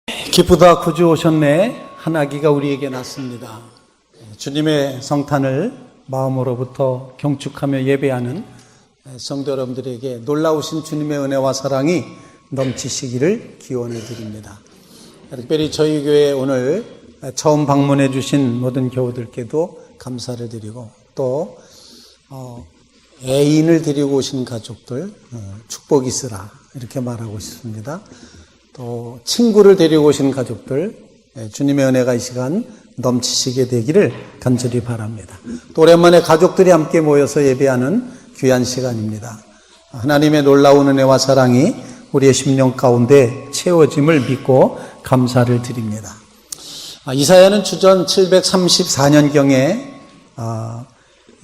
기쁘다 구주 오셨네. 한 아기가 우리에게 났습니다. 주님의 성탄을 마음으로부터 경축하며 예배하는 성도 여러분들에게 놀라우신 주님의 은혜와 사랑이 넘치시기를 기원해 드립니다. 특별히 저희 교회에 오늘 처음 방문해 주신 모든 교우들께도 감사를 드리고 또 애인을 데리고 오신 가족들 축복이 있으라 이렇게 말하고 싶습니다. 또 친구를 데리고 오신 가족들 주님의 은혜가 이 시간 넘치시게 되기를 간절히 바랍니다. 또 오랜만에 가족들이 함께 모여서 예배하는 귀한 시간입니다. 하나님의 놀라운 은혜와 사랑이 우리의 심령 가운데 채워짐을 믿고 감사를 드립니다. 이사야는 주전 734년경에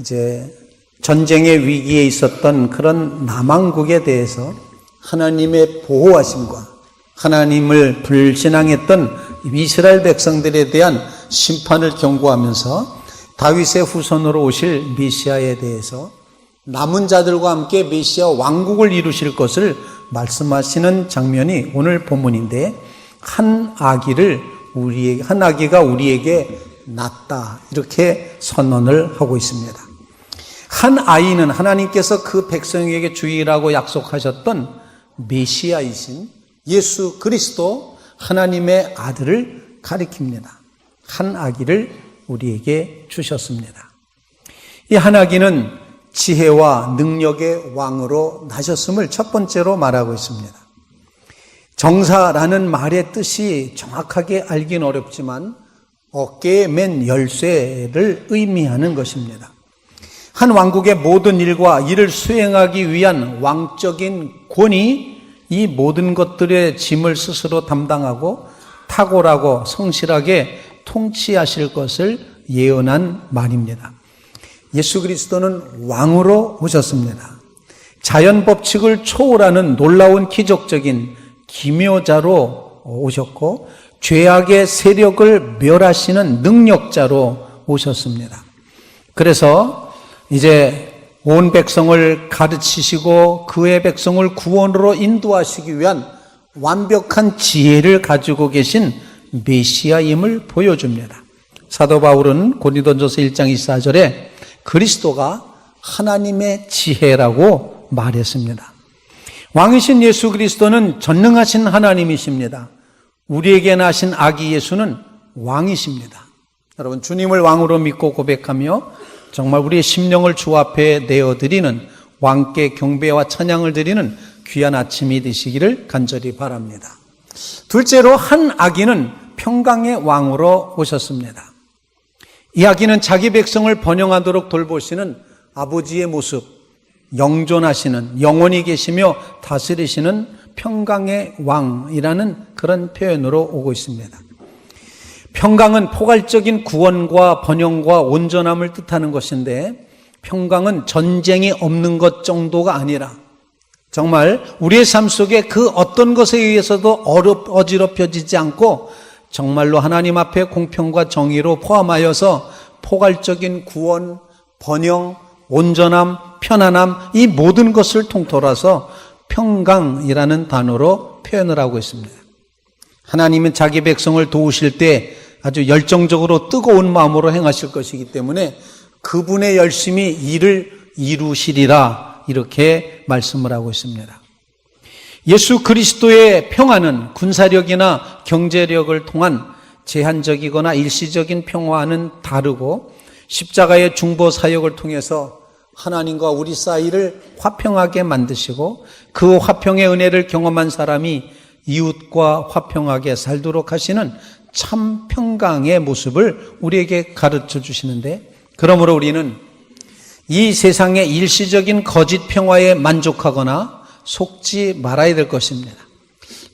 이제 전쟁의 위기에 있었던 그런 남왕국에 대해서 하나님의 보호하심과 하나님을 불신앙했던 이스라엘 백성들에 대한 심판을 경고하면서 다윗의 후손으로 오실 메시아에 대해서 남은 자들과 함께 메시아 왕국을 이루실 것을 말씀하시는 장면이 오늘 본문인데 한 아기가 우리에게 낳았다 이렇게 선언을 하고 있습니다. 한 아이는 하나님께서 그 백성에게 주의라고 약속하셨던 메시아이신 예수 그리스도 하나님의 아들을 가리킵니다. 한 아기를 우리에게 주셨습니다. 이 한 아기는 지혜와 능력의 왕으로 나셨음을 첫 번째로 말하고 있습니다. 정사라는 말의 뜻이 정확하게 알긴 어렵지만 어깨에 맨 열쇠를 의미하는 것입니다. 한 왕국의 모든 일과 이를 수행하기 위한 왕적인 권위, 이 모든 것들의 짐을 스스로 담당하고 탁월하고 성실하게 통치하실 것을 예언한 말입니다. 예수 그리스도는 왕으로 오셨습니다. 자연 법칙을 초월하는 놀라운 기적적인 기묘자로 오셨고 죄악의 세력을 멸하시는 능력자로 오셨습니다. 그래서 이제 온 백성을 가르치시고 그의 백성을 구원으로 인도하시기 위한 완벽한 지혜를 가지고 계신 메시아임을 보여줍니다. 사도 바울은 고린도전서 1장 24절에 그리스도가 하나님의 지혜라고 말했습니다. 왕이신 예수 그리스도는 전능하신 하나님이십니다. 우리에게 나신 아기 예수는 왕이십니다. 여러분, 주님을 왕으로 믿고 고백하며 정말 우리의 심령을 주 앞에 내어드리는 왕께 경배와 찬양을 드리는 귀한 아침이 되시기를 간절히 바랍니다. 둘째로 한 아기는 평강의 왕으로 오셨습니다. 이 아기는 자기 백성을 번영하도록 돌보시는 아버지의 모습, 영존하시는 영원히 계시며 다스리시는 평강의 왕이라는 그런 표현으로 오고 있습니다. 평강은 포괄적인 구원과 번영과 온전함을 뜻하는 것인데 평강은 전쟁이 없는 것 정도가 아니라 정말 우리의 삶 속에 그 어떤 것에 의해서도 어지럽혀지지 않고 정말로 하나님 앞에 공평과 정의로 포함하여서 포괄적인 구원, 번영, 온전함, 편안함 이 모든 것을 통틀어서 평강이라는 단어로 표현을 하고 있습니다. 하나님은 자기 백성을 도우실 때 아주 열정적으로 뜨거운 마음으로 행하실 것이기 때문에 그분의 열심히 일을 이루시리라 이렇게 말씀을 하고 있습니다. 예수 그리스도의 평화는 군사력이나 경제력을 통한 제한적이거나 일시적인 평화와는 다르고 십자가의 중보 사역을 통해서 하나님과 우리 사이를 화평하게 만드시고 그 화평의 은혜를 경험한 사람이 이웃과 화평하게 살도록 하시는 참 평강의 모습을 우리에게 가르쳐 주시는데 그러므로 우리는 이 세상의 일시적인 거짓 평화에 만족하거나 속지 말아야 될 것입니다.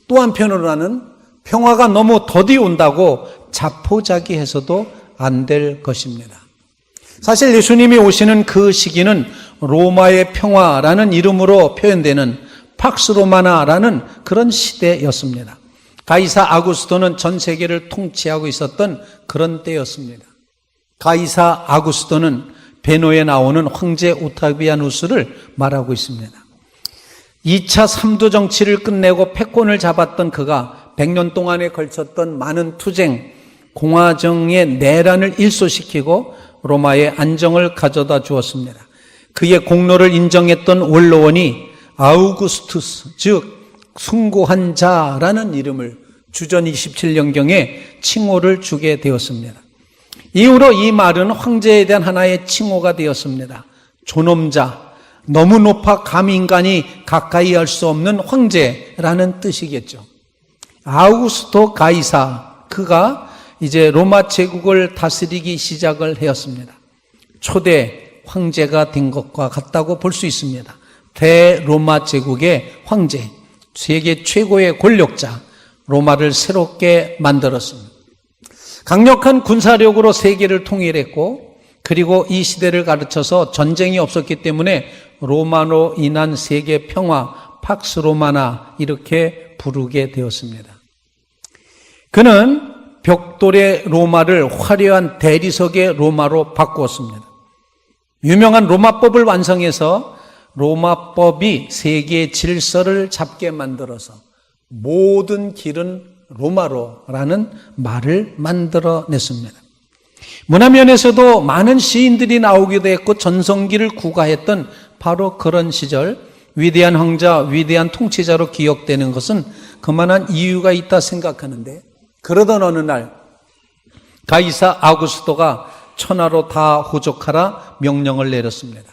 또 한편으로는 평화가 너무 더디 온다고 자포자기해서도 안 될 것입니다. 사실 예수님이 오시는 그 시기는 로마의 평화라는 이름으로 표현되는 팍스 로마나라는 그런 시대였습니다. 가이사 아구스토는 전 세계를 통치하고 있었던 그런 때였습니다. 가이사 아구스토는 베노에 나오는 황제 오타비아누스를 말하고 있습니다. 2차 삼도 정치를 끝내고 패권을 잡았던 그가 100년 동안에 걸쳤던 많은 투쟁, 공화정의 내란을 일소시키고 로마의 안정을 가져다 주었습니다. 그의 공로를 인정했던 원로원이 아우구스투스, 즉 숭고한 자라는 이름을 주전 27년경에 칭호를 주게 되었습니다. 이후로 이 말은 황제에 대한 하나의 칭호가 되었습니다. 존엄자, 너무 높아 감히 인간이 가까이 할 수 없는 황제라는 뜻이겠죠. 아우구스토 가이사, 그가 이제 로마 제국을 다스리기 시작을 하였습니다. 초대 황제가 된 것과 같다고 볼 수 있습니다. 대로마 제국의 황제, 세계 최고의 권력자, 로마를 새롭게 만들었습니다. 강력한 군사력으로 세계를 통일했고, 그리고 이 시대를 가르쳐서 전쟁이 없었기 때문에 로마로 인한 세계 평화, 팍스 로마나 이렇게 부르게 되었습니다. 그는 벽돌의 로마를 화려한 대리석의 로마로 바꾸었습니다. 유명한 로마법을 완성해서 로마법이 세계의 질서를 잡게 만들어서 모든 길은 로마로라는 말을 만들어냈습니다. 문화면에서도 많은 시인들이 나오기도 했고 전성기를 구가했던 바로 그런 시절, 위대한 황자, 위대한 통치자로 기억되는 것은 그만한 이유가 있다 생각하는데, 그러던 어느 날 가이사 아우구스토가 천하로 다 호족하라 명령을 내렸습니다.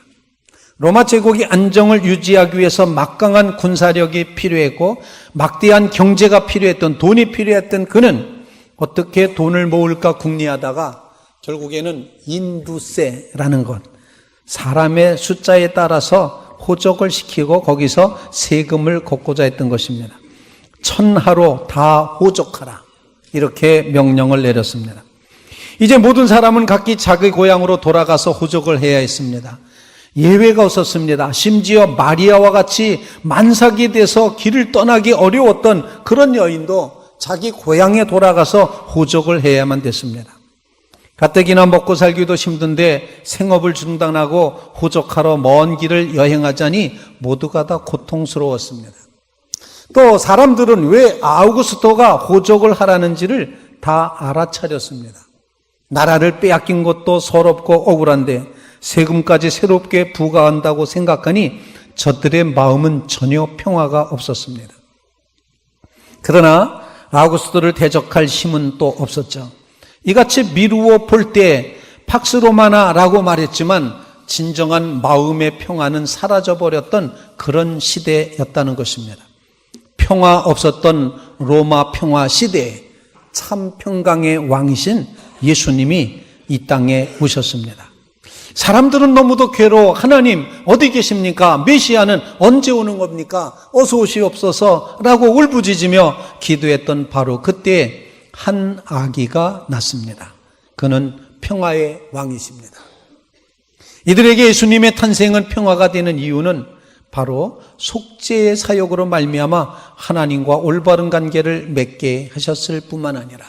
로마 제국이 안정을 유지하기 위해서 막강한 군사력이 필요했고 막대한 경제가 필요했던, 돈이 필요했던 그는 어떻게 돈을 모을까 궁리하다가 결국에는 인두세라는 것, 사람의 숫자에 따라서 호적을 시키고 거기서 세금을 걷고자 했던 것입니다. 천하로 다 호적하라, 이렇게 명령을 내렸습니다. 이제 모든 사람은 각기 자기 고향으로 돌아가서 호적을 해야 했습니다. 예외가 없었습니다. 심지어 마리아와 같이 만삭이 돼서 길을 떠나기 어려웠던 그런 여인도 자기 고향에 돌아가서 호적을 해야만 됐습니다. 가뜩이나 먹고 살기도 힘든데 생업을 중단하고 호적하러 먼 길을 여행하자니 모두가 다 고통스러웠습니다. 또 사람들은 왜 아우구스토가 호적을 하라는지를 다 알아차렸습니다. 나라를 빼앗긴 것도 서럽고 억울한데 세금까지 새롭게 부과한다고 생각하니 저들의 마음은 전혀 평화가 없었습니다. 그러나 아우구스토를 대적할 힘은 또 없었죠. 이같이 미루어 볼 때 팍스 로마나라고 말했지만 진정한 마음의 평화는 사라져버렸던 그런 시대였다는 것입니다. 평화 없었던 로마 평화 시대에 참 평강의 왕이신 예수님이 이 땅에 오셨습니다. 사람들은 너무도 괴로워. 하나님 어디 계십니까? 메시아는 언제 오는 겁니까? 어서 오시옵소서 라고 울부짖으며 기도했던 바로 그때 한 아기가 났습니다. 그는 평화의 왕이십니다. 이들에게 예수님의 탄생은 평화가 되는 이유는 바로 속죄의 사역으로 말미암아 하나님과 올바른 관계를 맺게 하셨을 뿐만 아니라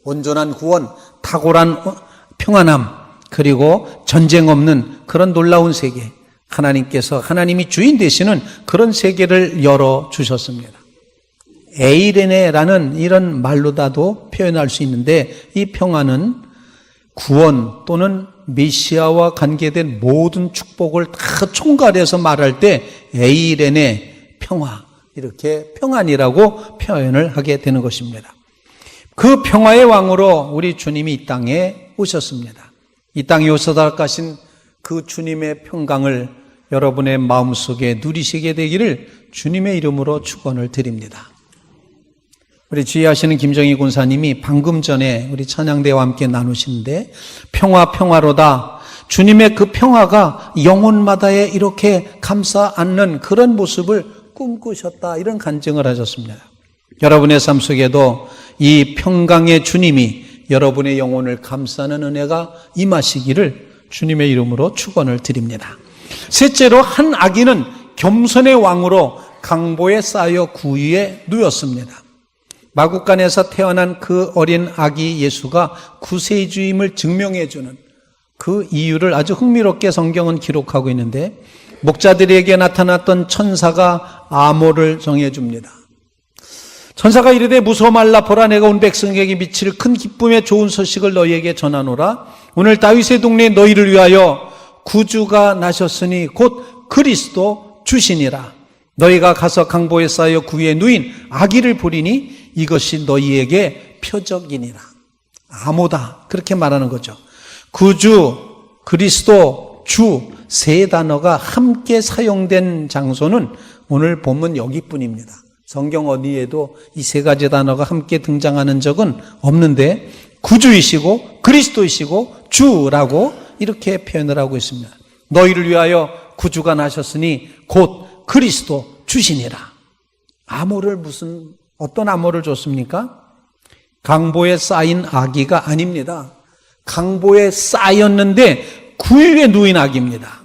온전한 구원, 탁월한 평안함, 그리고 전쟁 없는 그런 놀라운 세계, 하나님께서 하나님이 주인 되시는 그런 세계를 열어주셨습니다. 에이레네라는 이런 말로다도 표현할 수 있는데 이 평화는 구원 또는 메시아와 관계된 모든 축복을 다 총괄해서 말할 때 에이레네 평화, 이렇게 평안이라고 표현을 하게 되는 것입니다. 그 평화의 왕으로 우리 주님이 이 땅에 오셨습니다. 이 땅에 오셔서 가신 그 주님의 평강을 여러분의 마음속에 누리시게 되기를 주님의 이름으로 축원을 드립니다. 우리 지휘하시는 김정희 군사님이 방금 전에 우리 찬양대와 함께 나누시는데 평화로다. 주님의 그 평화가 영혼마다에 이렇게 감싸 안는 그런 모습을 꿈꾸셨다, 이런 간증을 하셨습니다. 여러분의 삶 속에도 이 평강의 주님이 여러분의 영혼을 감싸는 은혜가 임하시기를 주님의 이름으로 축원을 드립니다. 셋째로 한 아기는 겸손의 왕으로 강보에 쌓여 구유에 누웠습니다. 마국간에서 태어난 그 어린 아기 예수가 구세주임을 증명해주는 그 이유를 아주 흥미롭게 성경은 기록하고 있는데, 목자들에게 나타났던 천사가 암호를 정해줍니다. 천사가 이르되 무서워 말라. 보라, 내가 온 백성에게 미칠 큰 기쁨의 좋은 소식을 너희에게 전하노라. 오늘 다윗의 동네에 너희를 위하여 구주가 나셨으니 곧 그리스도 주시니라. 너희가 가서 강보에 쌓여 구유에 누인 아기를 보리니 이것이 너희에게 표적이니라. 암호다, 그렇게 말하는 거죠. 구주, 그리스도, 주 세 단어가 함께 사용된 장소는 오늘 본문 여기뿐입니다. 성경 어디에도 이 세 가지 단어가 함께 등장하는 적은 없는데 구주이시고 그리스도이시고 주라고 이렇게 표현을 하고 있습니다. 너희를 위하여 구주가 나셨으니 곧 그리스도 주시니라. 암호를 어떤 암호를 줬습니까? 강보에 쌓인 아기가 아닙니다. 강보에 쌓였는데 구유에 누인 아기입니다.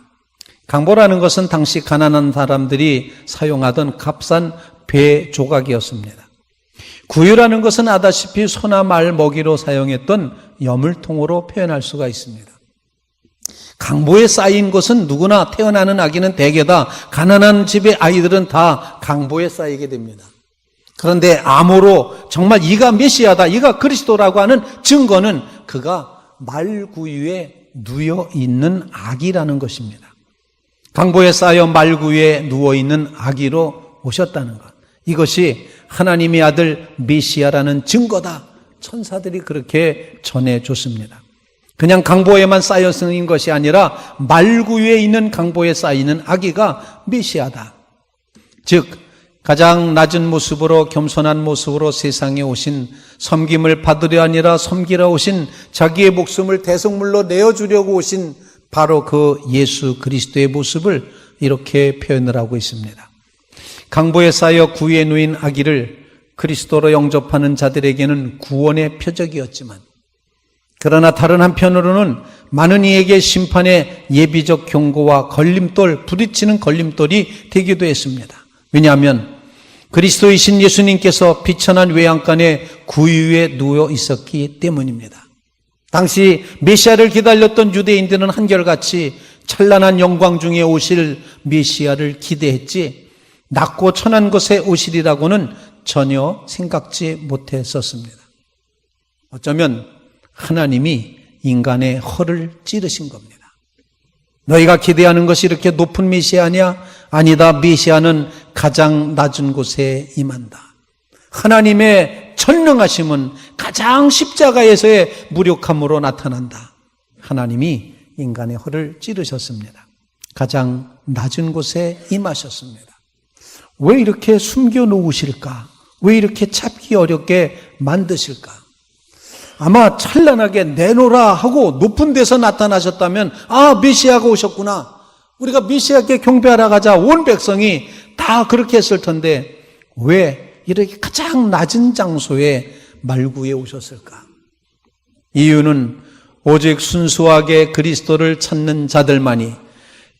강보라는 것은 당시 가난한 사람들이 사용하던 값싼 배 조각이었습니다. 구유라는 것은 아다시피 소나 말 먹이로 사용했던 여물통으로 표현할 수가 있습니다. 강보에 쌓인 것은 누구나 태어나는 아기는 대개 다 가난한 집의 아이들은 다 강보에 쌓이게 됩니다. 그런데 암호로 정말 이가 메시아다, 이가 그리스도라고 하는 증거는 그가 말구유에 누워 있는 아기라는 것입니다. 강보에 쌓여 말구유에 누워있는 아기로 오셨다는 것. 이것이 하나님의 아들 메시아라는 증거다. 천사들이 그렇게 전해줬습니다. 그냥 강보에만 쌓여 있는 것이 아니라 말구유에 있는 강보에 쌓이는 아기가 메시아다. 즉 가장 낮은 모습으로 겸손한 모습으로 세상에 오신, 섬김을 받으려 아니라 섬기러 오신, 자기의 목숨을 대속물로 내어주려고 오신 바로 그 예수 그리스도의 모습을 이렇게 표현을 하고 있습니다. 강보에 쌓여 구유에 누인 아기를 그리스도로 영접하는 자들에게는 구원의 표적이었지만, 그러나 다른 한편으로는 많은 이에게 심판의 예비적 경고와 걸림돌, 부딪히는 걸림돌이 되기도 했습니다. 왜냐하면 그리스도이신 예수님께서 비천한 외양간에 구유에 누워 있었기 때문입니다. 당시 메시아를 기다렸던 유대인들은 한결같이 찬란한 영광 중에 오실 메시아를 기대했지 낮고 천한 곳에 오시리라고는 전혀 생각지 못했었습니다. 어쩌면 하나님이 인간의 허를 찌르신 겁니다. 너희가 기대하는 것이 이렇게 높은 메시아냐? 아니다. 메시아는 가장 낮은 곳에 임한다. 하나님의 전능하심은 가장 십자가에서의 무력함으로 나타난다. 하나님이 인간의 허를 찌르셨습니다. 가장 낮은 곳에 임하셨습니다. 왜 이렇게 숨겨놓으실까? 왜 이렇게 찾기 어렵게 만드실까? 아마 찬란하게 내놓으라 하고 높은 데서 나타나셨다면 메시아가 오셨구나. 우리가 메시아께 경배하러 가자. 온 백성이 다 그렇게 했을 텐데 왜 이렇게 가장 낮은 장소에 말구에 오셨을까? 이유는 오직 순수하게 그리스도를 찾는 자들만이,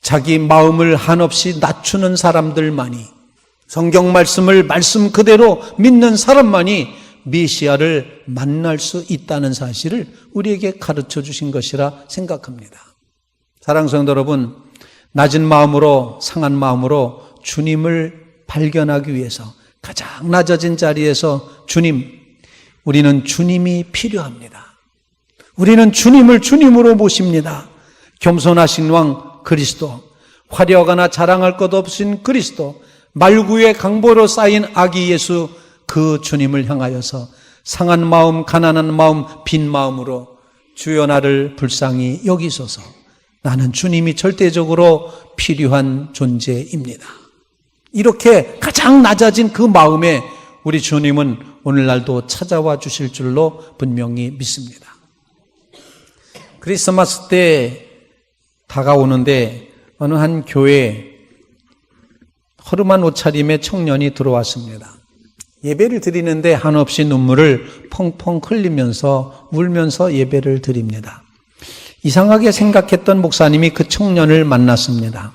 자기 마음을 한없이 낮추는 사람들만이, 성경 말씀을 말씀 그대로 믿는 사람만이 메시아를 만날 수 있다는 사실을 우리에게 가르쳐 주신 것이라 생각합니다. 사랑하는 성도 여러분, 낮은 마음으로, 상한 마음으로 주님을 발견하기 위해서 가장 낮아진 자리에서 우리는 주님이 필요합니다. 우리는 주님을 주님으로 모십니다. 겸손하신 왕 그리스도, 화려하거나 자랑할 것 없으신 그리스도, 말구의 강보로 쌓인 아기 예수, 그 주님을 향하여서 상한 마음, 가난한 마음, 빈 마음으로 주여 나를 불쌍히 여기소서. 나는 주님이 절대적으로 필요한 존재입니다. 이렇게 가장 낮아진 그 마음에 우리 주님은 오늘날도 찾아와 주실 줄로 분명히 믿습니다. 크리스마스 때 다가오는데 어느 한 교회에 허름한 옷차림의 청년이 들어왔습니다. 예배를 드리는데 한없이 눈물을 펑펑 흘리면서 울면서 예배를 드립니다. 이상하게 생각했던 목사님이 그 청년을 만났습니다.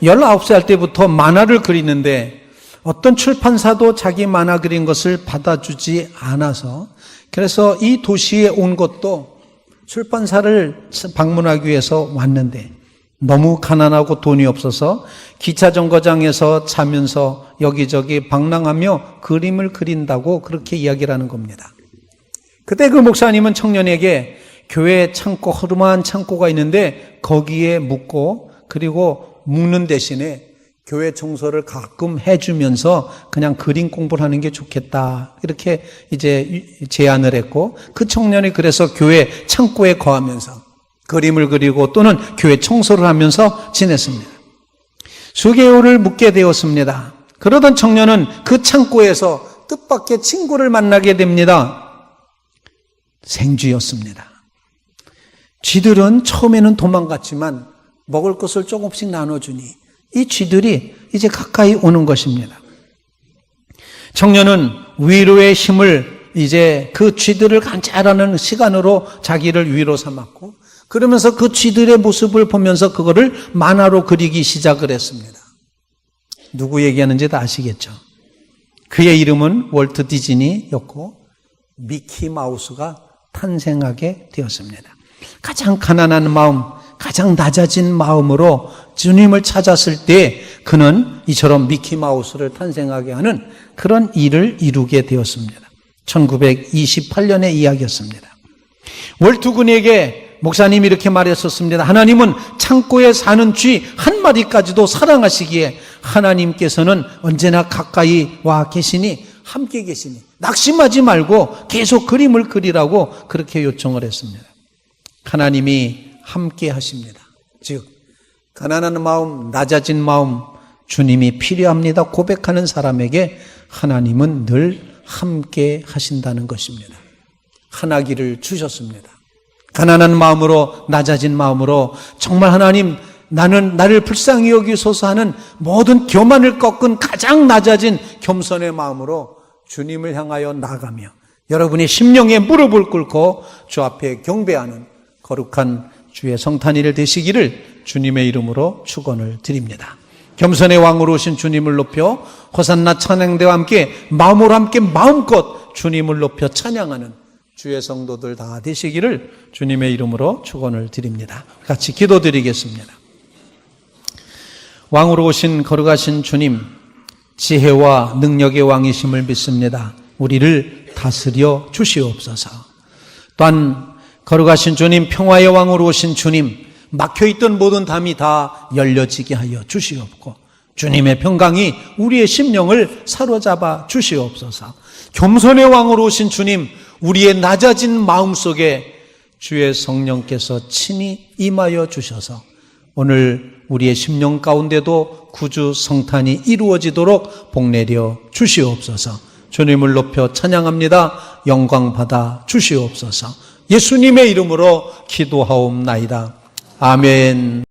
19살 때부터 만화를 그리는데 어떤 출판사도 자기 만화 그린 것을 받아주지 않아서, 그래서 이 도시에 온 것도 출판사를 방문하기 위해서 왔는데 너무 가난하고 돈이 없어서 기차 정거장에서 자면서 여기저기 방랑하며 그림을 그린다고 그렇게 이야기를 하는 겁니다. 그때 그 목사님은 청년에게 교회 창고, 허름한 창고가 있는데 거기에 묵고, 그리고 묵는 대신에 교회 청소를 가끔 해주면서 그냥 그림 공부를 하는 게 좋겠다, 이렇게 이제 제안을 했고, 그 청년이 그래서 교회 창고에 거하면서 그림을 그리고 또는 교회 청소를 하면서 지냈습니다. 수개월을 묵게 되었습니다. 그러던 청년은 그 창고에서 뜻밖의 친구를 만나게 됩니다. 생쥐였습니다. 쥐들은 처음에는 도망갔지만 먹을 것을 조금씩 나눠주니 이 쥐들이 이제 가까이 오는 것입니다. 청년은 위로의 힘을 이제 그 쥐들을 관찰하는 시간으로 자기를 위로 삼았고, 그러면서 그 쥐들의 모습을 보면서 그거를 만화로 그리기 시작을 했습니다. 누구 얘기하는지 다 아시겠죠? 그의 이름은 월트 디즈니였고 미키 마우스가 탄생하게 되었습니다. 가장 가난한 마음, 가장 낮아진 마음으로 주님을 찾았을 때 그는 이처럼 미키 마우스를 탄생하게 하는 그런 일을 이루게 되었습니다. 1928년의 이야기였습니다. 월트 군에게 목사님이 이렇게 말했었습니다. 하나님은 창고에 사는 쥐 한 마리까지도 사랑하시기에 하나님께서는 언제나 가까이 와 계시니, 함께 계시니 낙심하지 말고 계속 그림을 그리라고 그렇게 요청을 했습니다. 하나님이 함께 하십니다. 즉 가난한 마음, 낮아진 마음, 주님이 필요합니다 고백하는 사람에게 하나님은 늘 함께 하신다는 것입니다. 하나기를 주셨습니다. 가난한 마음으로, 낮아진 마음으로 정말 하나님, 나는 나를 불쌍히 여기소서 하는 모든 교만을 꺾은 가장 낮아진 겸손의 마음으로 주님을 향하여 나가며 여러분이 심령에 무릎을 꿇고 주 앞에 경배하는 거룩한 주의 성탄일 되시기를 주님의 이름으로 축원을 드립니다. 겸손의 왕으로 오신 주님을 높여 호산나 찬양대와 함께 마음으로 함께 마음껏 주님을 높여 찬양하는 주의 성도들 다 되시기를 주님의 이름으로 축원을 드립니다. 같이 기도드리겠습니다. 왕으로 오신 거룩하신 주님, 지혜와 능력의 왕이심을 믿습니다. 우리를 다스려 주시옵소서. 또한 거룩하신 주님, 평화의 왕으로 오신 주님, 막혀있던 모든 담이 다 열려지게 하여 주시옵고 주님의 평강이 우리의 심령을 사로잡아 주시옵소서. 겸손의 왕으로 오신 주님, 우리의 낮아진 마음속에 주의 성령께서 친히 임하여 주셔서 오늘 우리의 심령 가운데도 구주 성탄이 이루어지도록 복내려 주시옵소서. 주님을 높여 찬양합니다. 영광 받아 주시옵소서. 예수님의 이름으로 기도하옵나이다. 아멘.